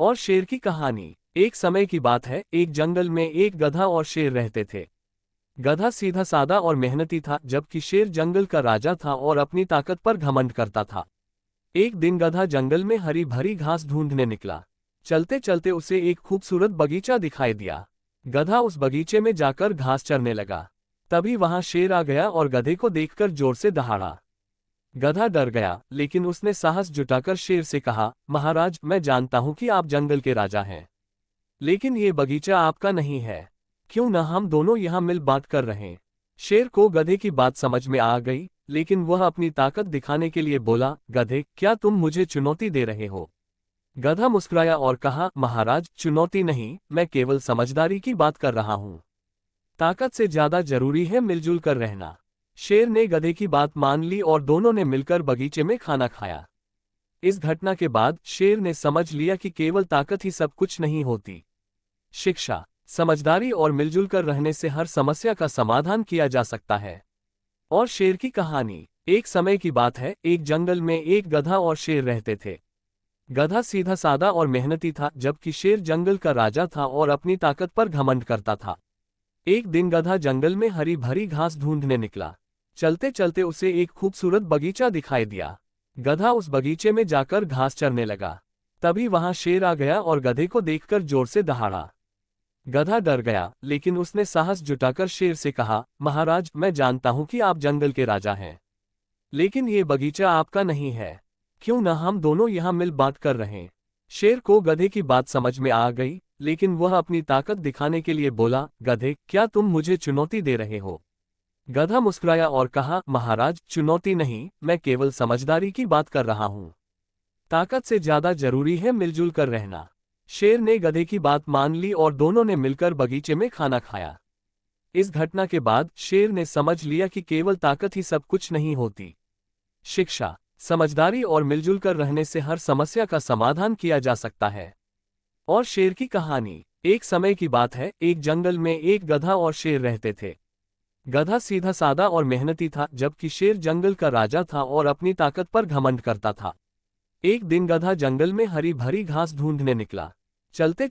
और शेर की कहानी। एक समय की बात है, एक जंगल में एक गधा और शेर रहते थे। गधा सीधा सादा और मेहनती था, जबकि शेर जंगल का राजा था और अपनी ताकत पर घमंड करता था। एक दिन गधा जंगल में हरी भरी घास ढूंढने निकला। चलते चलते उसे एक खूबसूरत बगीचा दिखाई दिया। गधा उस बगीचे में जाकर घास चरने लगा। तभी वहां शेर आ गया और गधे को देखकर जोर से दहाड़ा। गधा डर गया, लेकिन उसने साहस जुटाकर शेर से कहा, महाराज, मैं जानता हूं कि आप जंगल के राजा हैं, लेकिन ये बगीचा आपका नहीं है। क्यों न हम दोनों यहाँ मिल बात कर रहें। शेर को गधे की बात समझ में आ गई, लेकिन वह अपनी ताकत दिखाने के लिए बोला, गधे, क्या तुम मुझे चुनौती दे रहे हो? गधा मुस्कुराया और कहा, महाराज, चुनौती नहीं, मैं केवल समझदारी की बात कर रहा हूँ। ताकत से ज्यादा जरूरी है मिलजुल कर रहना। शेर ने गधे की बात मान ली और दोनों ने मिलकर बगीचे में खाना खाया। इस घटना के बाद शेर ने समझ लिया कि केवल ताकत ही सब कुछ नहीं होती। शिक्षा, समझदारी और मिलजुल कर रहने से हर समस्या का समाधान किया जा सकता है। और शेर की कहानी। एक समय की बात है, एक जंगल में एक गधा और शेर रहते थे। गधा सीधा सादा और मेहनती था, जबकि शेर जंगल का राजा था और अपनी ताकत पर घमंड करता था। एक दिन गधा जंगल में हरी भरी घास ढूंढने निकला। चलते चलते उसे एक खूबसूरत बगीचा दिखाई दिया। गधा उस बगीचे में जाकर घास चरने लगा। तभी वहां शेर आ गया और गधे को देखकर जोर से दहाड़ा। गधा डर गया, लेकिन उसने साहस जुटाकर शेर से कहा, महाराज, मैं जानता हूं कि आप जंगल के राजा हैं, लेकिन ये बगीचा आपका नहीं है। क्यों न हम दोनों यहाँ मिल बात कर रहें। शेर को गधे की बात समझ में आ गई, लेकिन वह अपनी ताकत दिखाने के लिए बोला, गधे, क्या तुम मुझे चुनौती दे रहे हो? गधा मुस्कुराया और कहा, महाराज, चुनौती नहीं, मैं केवल समझदारी की बात कर रहा हूँ। ताकत से ज्यादा जरूरी है मिलजुल कर रहना। शेर ने गधे की बात मान ली और दोनों ने मिलकर बगीचे में खाना खाया। इस घटना के बाद शेर ने समझ लिया कि केवल ताकत ही सब कुछ नहीं होती। शिक्षा, समझदारी और मिलजुल कर रहने से हर समस्या का समाधान किया जा सकता है। और शेर की कहानी। एक समय की बात है, एक जंगल में एक गधा और शेर रहते थे। गधा सीधा सादा और मेहनती था, जबकि शेर जंगल का राजा था और अपनी ताकत पर घमंड करता था। एक दिन गधा जंगल में हरी भरी घास ढूंढने निकला। चलते